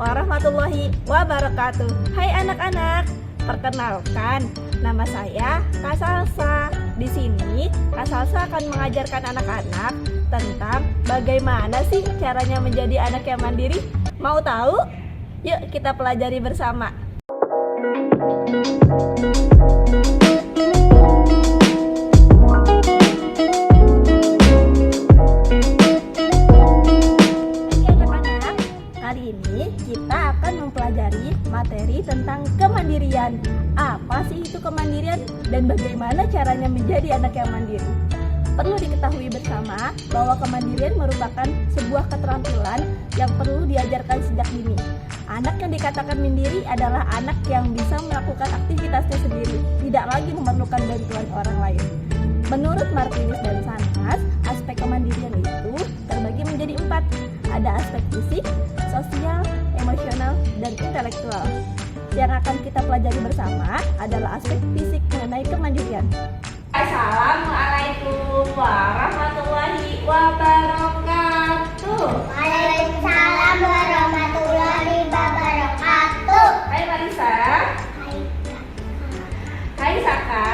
warahmatullahi wabarakatuh. Hai anak-anak, perkenalkan, nama saya Kak Salsa. Di sini Kak Salsa akan mengajarkan anak-anak tentang bagaimana sih caranya menjadi anak yang mandiri. Mau tahu? Yuk kita pelajari bersama. Hari ini kita akan mempelajari materi tentang kemandirian. Apa sih itu kemandirian dan bagaimana caranya menjadi anak yang mandiri? Perlu diketahui bersama bahwa kemandirian merupakan sebuah keterampilan yang perlu diajarkan sejak dini. Anak yang dikatakan mandiri adalah anak yang bisa melakukan aktivitasnya sendiri, tidak lagi memerlukan bantuan orang lain. Menurut Martinus dan Sanas, aspek kemandirian itu terbagi menjadi 4. Ada aspek fisik, sosial, emosional, dan intelektual. Yang akan kita pelajari bersama adalah aspek fisik mengenai kemandirian. Assalamualaikum warahmatullahi wabarakatuh. Waalaikumsalam warahmatullahi wabarakatuh. Hai Marisa. Hai Saka.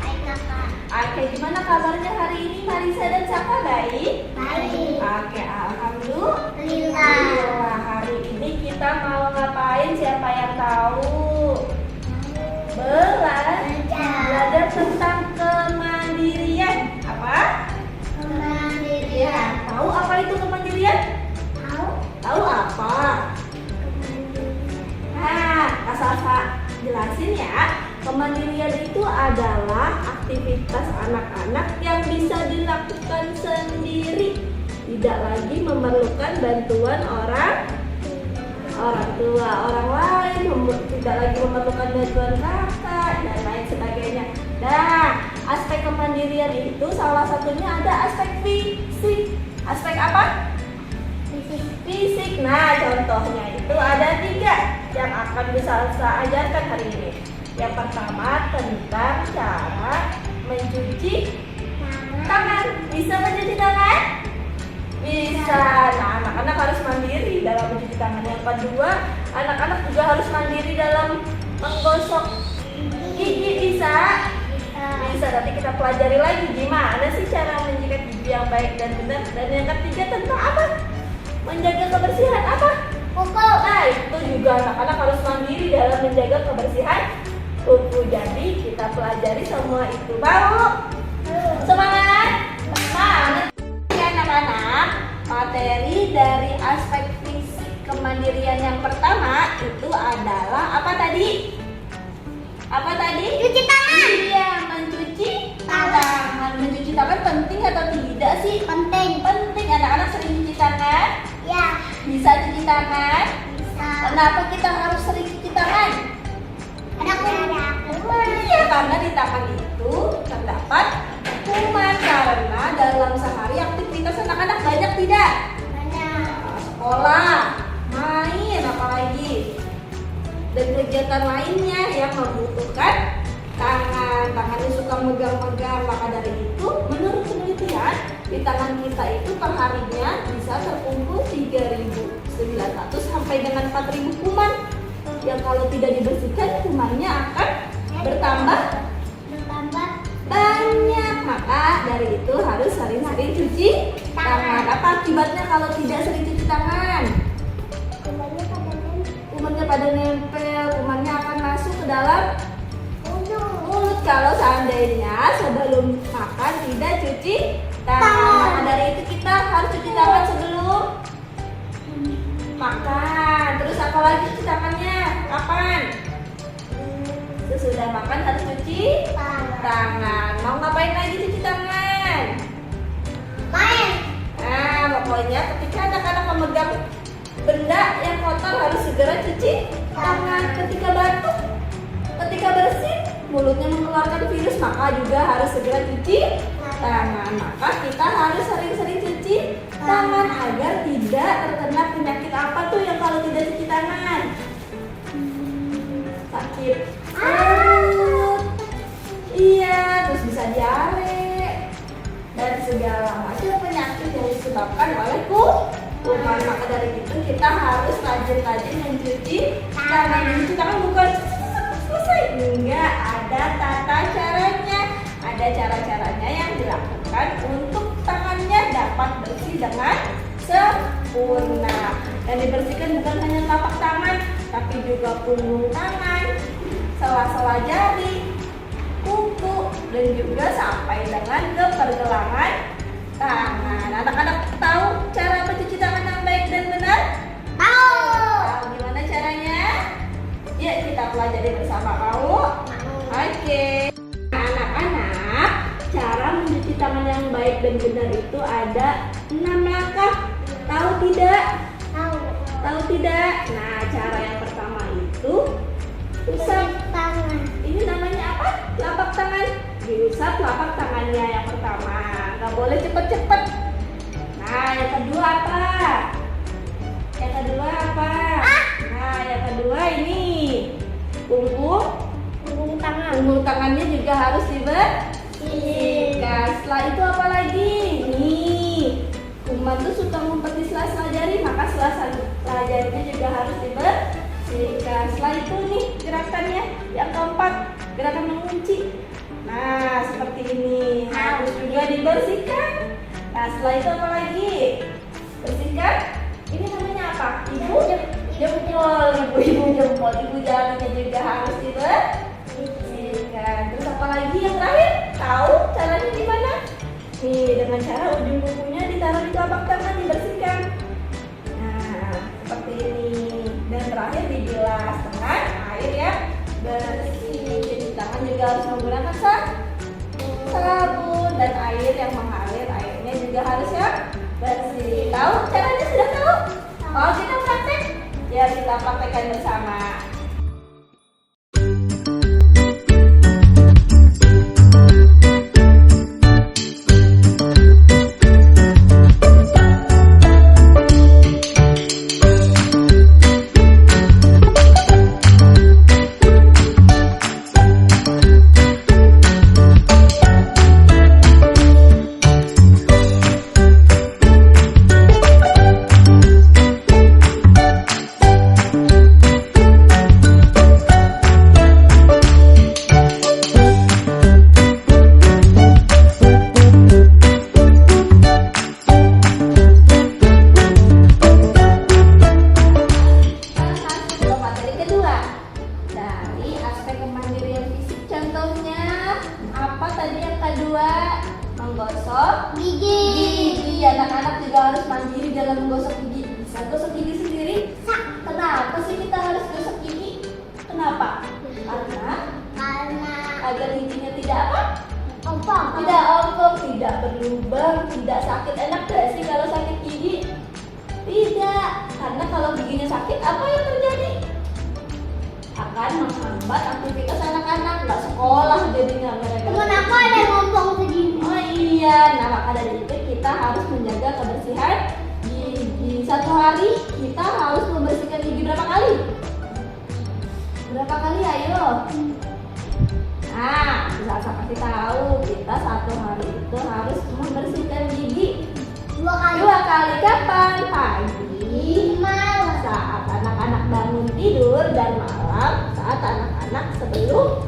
Hai kakak. Oke, gimana kabarnya hari ini Marisa dan Saka? Baik? Baik. Oke, alhamdulillah. Alhamdulillah. Hari ini kita mau ngapain? Siapa yang tahu? Belajar tentang kemandirian. Apa? Kemandirian. Tahu apa itu kemandirian? Tahu? Tahu apa? Nah, Kak Salsa jelasin ya. Kemandirian itu adalah aktivitas anak-anak yang bisa dilakukan sendiri, tidak lagi memerlukan bantuan orang tua, orang lain, tidak lagi memerlukan bantuan kakak dan lain sebagainya. Nah, aspek kemandirian itu salah satunya ada aspek fisik. Aspek apa? Fisik. Nah, contohnya itu ada 3 yang akan bisa saya ajarkan hari ini. Yang pertama tentang cara mencuci tangan. Bisa mencuci tangan? Bisa. Nah, anak-anak harus mandiri dalam mencuci tangan. Yang kedua, anak-anak juga harus mandiri dalam menggosok gigi. Bisa? Bisa. Nanti kita pelajari lagi gimana sih cara menjikat gigi yang baik dan benar. Dan yang ketiga tentang apa? Menjaga kebersihan apa? Kuku. Nah, itu juga anak-anak harus mandiri dalam menjaga kebersihan kuku. Jadi kita pelajari semua itu. Mau? Semangat? Semangat ya anak-anak. Materi dari aspek fisik kemandirian yang pertama itu adalah apa tadi? Apa tadi? Cuci tangan. Iya, mencuci tangan. Mencuci tangan penting atau tidak sih? Penting. Penting. Anak-anak sering cuci tangan? Ya. Bisa cuci tangan? Bisa. Kenapa kita harus sering cuci tangan? Ada kuman. Iya, karena di tangan itu terdapat kuman. Karena dalam sehari aktivitas anak-anak banyak tidak? Banyak. Sekolah, main, apalagi dan kegiatan lainnya yang membutuhkan tangan. Tangannya suka megang-megang. Maka dari itu, menurut penelitian, di tangan kita itu perharinya bisa terkumpul 3.900 sampai dengan 4.000 kuman. Yang kalau tidak dibersihkan, kumannya akan bertambah banyak. Maka dari itu harus sering-sering cuci tangan. Apa akibatnya kalau tidak sering cuci tangan? Kumannya pada nempel, kumannya akan masuk ke dalam mulut kalau seandainya sebelum makan tidak cuci tangan. Maka dari itu kita harus cuci tangan sebelum makan. Terus apa lagi cuci tangannya? Kapan? Sesudah makan harus cuci tangan. Mau ngapain lagi cuci tangan? Main. Nah, pokoknya ketika anak-anak memegang benda yang kotor harus segera cuci tangan. Ketika batuk, ketika bersin, mulutnya mengeluarkan virus, maka juga harus segera cuci tangan. Maka kita harus sering-sering cuci tangan agar tidak terkena penyakit apa tuh yang kalau tidak cuci tangan? Sakit perut. Iya, terus bisa diare dan segala macam penyakit yang disebabkan oleh Maka dari itu kita harus rajin-rajin mencuci tangan. Mencuci tangan bukan selesai. Enggak, ada tata caranya. Ada cara-caranya yang dilakukan untuk tangannya dapat bersih dengan sempurna. Dan dibersihkan bukan hanya telapak tangan, tapi juga punggung tangan, sela-sela jari, kuku, dan juga sampai dengan ke pergelangan tangan. Anak-anak tahu cara mencuci tangan yang baik dan benar? Tahu gimana caranya? Yuk kita pelajari bersama kamu. Oke. Anak-anak, cara mencuci tangan yang baik dan benar itu ada 6 langkah. Tahu tidak? Tahu tidak? Nah, cara yang pertama itu usap tangan. ini namanya apa? Telapak tangan. Diusap telapak tangannya yang pertama. Nggak boleh cepet-cepet. Nah, yang kedua apa? Yang kedua apa? Nah, yang kedua ini punggung tangan. Punggung tangannya juga harus dibersihkan. Setelah itu apa lagi? Nih, kuman tuh suka ngumpet di sela-sela jari, maka sela-sela jarinya juga harus dibersihkan. Setelah itu nih gerakannya yang keempat, gerakan mengunci. Nah, seperti ini harus juga dibersihkan. Nah, setelah itu apa lagi? Bersihkan. Ini namanya apa? Ibu jempol, ibu jempol, ibu jarinya juga harus dibersihkan. Terus apa lagi yang terakhir? Tahu caranya gimana? Nih, dengan cara ujung kukunya ditaruh di telapak tangan, dibersihkan. Nah, seperti ini. Dan terakhir dibilas dengan air yang bersih. Cuci tangan juga harus menggunakan sabun dan air yang mengalir. Airnya juga harus yang bersih. Tahu caranya? Sudah tahu? Oh, kita praktek? Ya, kita praktekkan bersama. Menggosok gigi. Anak-anak juga harus mandiri dalam menggosok gigi. Bisa gosok gigi sendiri? Kenapa sih kita harus gosok gigi? Kenapa? Karena agar giginya tidak apa? Tidak ompong, tidak berlubang, tidak sakit. Enak gak sih kalau sakit gigi? Tidak. Karena kalau giginya sakit, apa yang terjadi? Akan menghambat aktivitas anak-anak, nggak sekolah jadinya mereka. Temen aku ada yang ngomong begini. Oh iya, nah maka dari itu kita harus menjaga kebersihan gigi. Satu hari kita harus membersihkan gigi berapa kali? Berapa kali? Ayo. Nah, bisa saya kasih tahu, kita satu hari itu harus membersihkan gigi 2 kali. 2 kali. Kapan? Pagi, Malam. saat anak-anak bangun tidur, dan malam saat anak-anak sebelum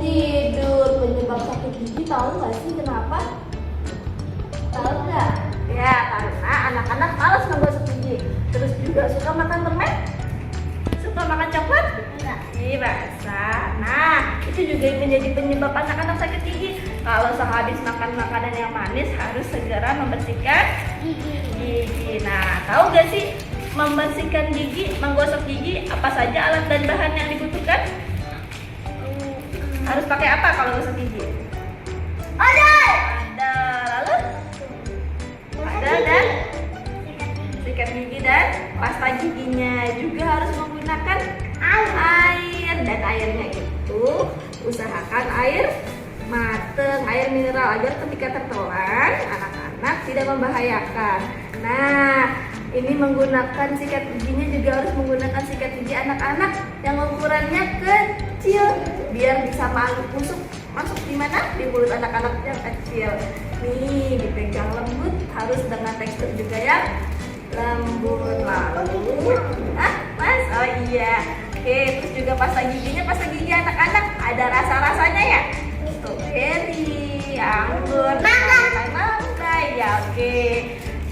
tidur. Penyebab sakit gigi tahu nggak sih kenapa? Tahu nggak? Ya, karena anak-anak malas menggosok gigi. Terus juga suka makan permen, suka makan coklat, basah. Nah, itu juga menjadi penyebab anak-anak sakit gigi. Kalau sehabis makan makanan yang manis harus segera membersihkan gigi. Nah, tahu nggak sih membersihkan gigi, menggosok gigi, apa saja alat dan bahan yang dibutuhkan? Harus pakai apa kalau gosok gigi? Ada. Lalu? Ada dan sikat gigi dan pasta giginya. Juga harus menggunakan air, dan airnya itu usahakan air mateng, air mineral, agar ketika tertelan anak-anak tidak membahayakan. Nah, ini menggunakan sikat giginya juga harus menggunakan sikat gigi anak-anak yang ukurannya kecil biar bisa masuk di mana? Di mulut anak-anak yang kecil. Nih, dipegang lembut, harus dengan tekstur juga yang lembut. Lalu, Mas? Oh iya. Oke, terus juga pasta gigi anak-anak ada rasa-rasanya ya? Strawberry, anggur, mangga. Ya oke.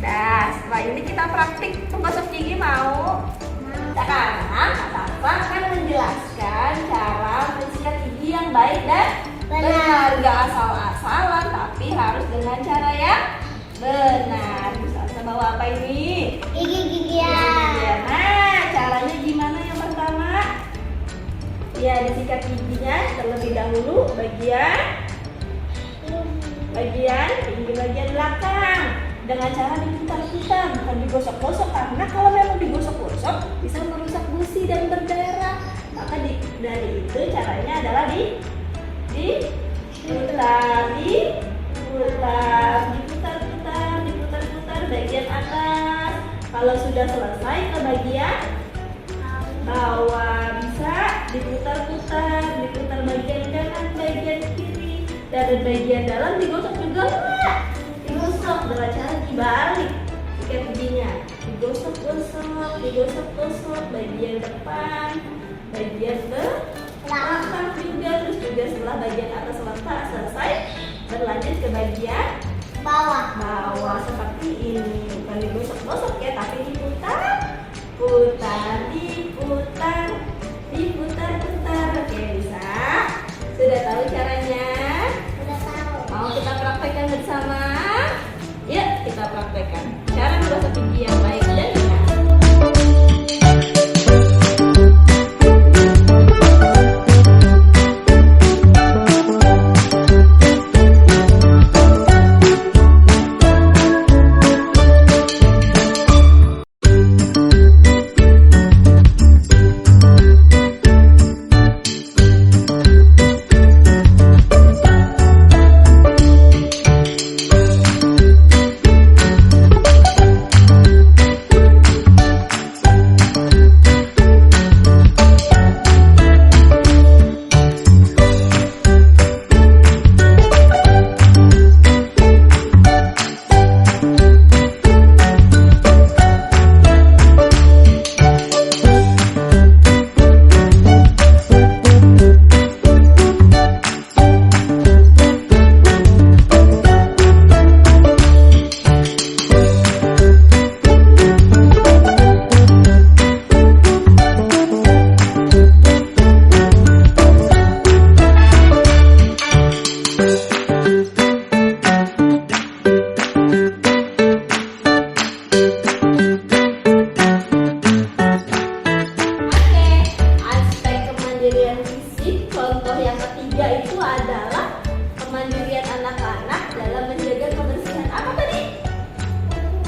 Nah, setelah ini kita praktik menggosok gigi mau? Sekarang Kak Safa akan menjelaskan cara mensikat gigi yang baik dan benar. Gak asal-asalan, tapi harus dengan cara yang benar. Bisa bawa apa ini? Gigi-gigian. Nah, caranya gimana yang pertama? Ya, disikat giginya terlebih dahulu bagian tinggi bagian belakang dengan cara diputar-putar, bukan digosok-gosok, karena kalau memang digosok-gosok bisa merusak gusi dan berdarah. Maka dari itu caranya adalah diputar bagian atas. Kalau sudah selesai ke bagian bawah bisa diputar bagian kanan, bagian kiri, dan bagian dalam digosok juga enggak? Digosok dengan cara dibalik sikat giginya, digosok bagian depan, bagian belakang juga, terus juga setelah bagian atas selesai berlanjut ke bagian Bawah. seperti ini. Bukan digosok-gosok ya, tapi diputar. Oke, bisa? Sudah tahu caranya? Udah tahu. Mau kita praktekkan bersama? Yuk, kita praktekkan cara menggosok gigi yang baik dan benar. Contoh yang ketiga itu adalah kemandirian anak-anak dalam menjaga kebersihan apa tadi?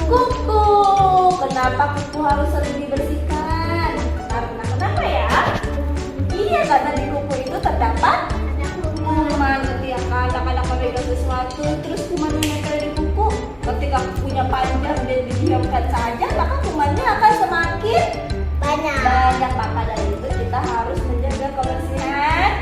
Kuku. Kenapa kuku harus sering dibersihkan? Karena kenapa ya? Iya, karena di kuku itu terdapat kuman. Ketika anak-anak memegang sesuatu terus kumannya nempel di kuku, ketika kukunya panjang dan didiamkan saja, maka kumannya akan semakin Banyak. Maka dari itu kita harus menjaga kebersihan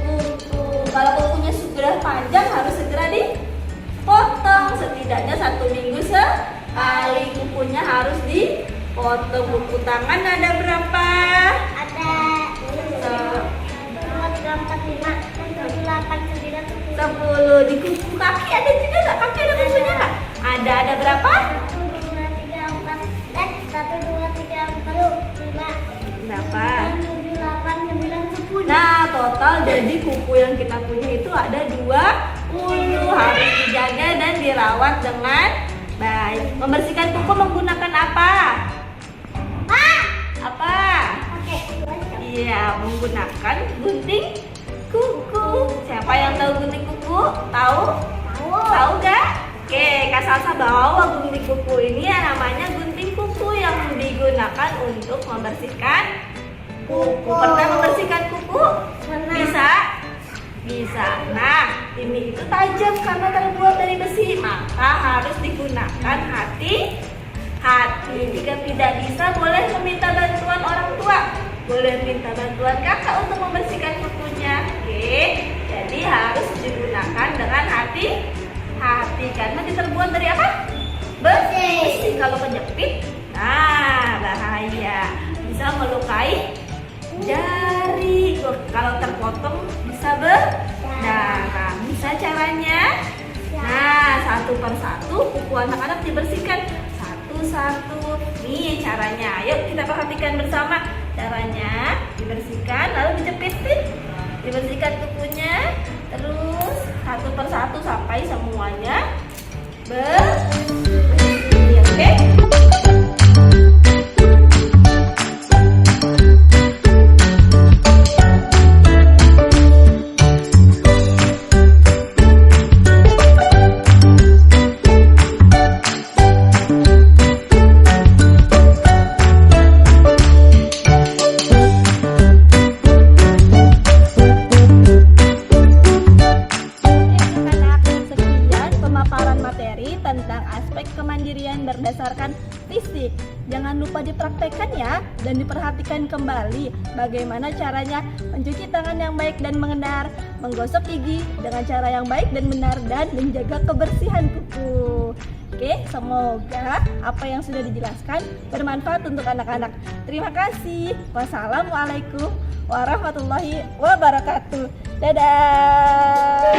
kuku. Kalau kukunya sudah panjang harus segera dipotong, setidaknya 1 minggu sekali kukunya harus dipotong. Kuku tangan ada berapa? Ada 2, 3, 4, 5, 6, 7, 8, 9, 10. 10. Di kuku kaki ada juga nggak? Kaki ada kukunya nggak? Ada berapa? 1, 2, 3, 4, 1, 2, 3, 4, 5, Berapa? 6, 7, 8, 9, 10. Nah, total jadi kuku yang kita punya itu ada 20. Harus dijaga dan dirawat dengan baik. Membersihkan kuku menggunakan apa? Apa? Oke, Iya, menggunakan gunting kuku. Siapa yang tahu gunting kuku? Tahu? Tahu gak? Oke, Kak Salsa bawa gunting kuku ini ya, namanya gunting kuku yang digunakan untuk membersihkan kuku. Pernah membersihkan kuku? Bisa? Bisa. Nah, ini itu tajam karena terbuat dari besi, maka harus digunakan hati-hati. Jika tidak bisa, boleh meminta bantuan orang tua. Boleh minta bantuan kakak untuk membersihkan kukunya. Oke, jadi harus digunakan dengan hati-hati karena terbuat dari apa? Besi. Kalau kejepit Nah, bahaya. Bisa melukai jari. Kalau terpotong bisa berdarah. Bisa caranya? Nah, satu persatu kuku anak-anak dibersihkan satu-satu. Nih caranya. Yuk kita perhatikan bersama. Caranya dibersihkan lalu dicepitin. Dibersihkan kukunya. Terus satu persatu sampai semuanya bersih. Oke? Tentang aspek kemandirian berdasarkan fisik. Jangan lupa dipraktekkan ya dan diperhatikan kembali bagaimana caranya mencuci tangan yang baik dan benar, menggosok gigi dengan cara yang baik dan benar, dan menjaga kebersihan kuku. Oke, semoga apa yang sudah dijelaskan bermanfaat untuk anak-anak. Terima kasih. Wassalamualaikum warahmatullahi wabarakatuh. Dadah.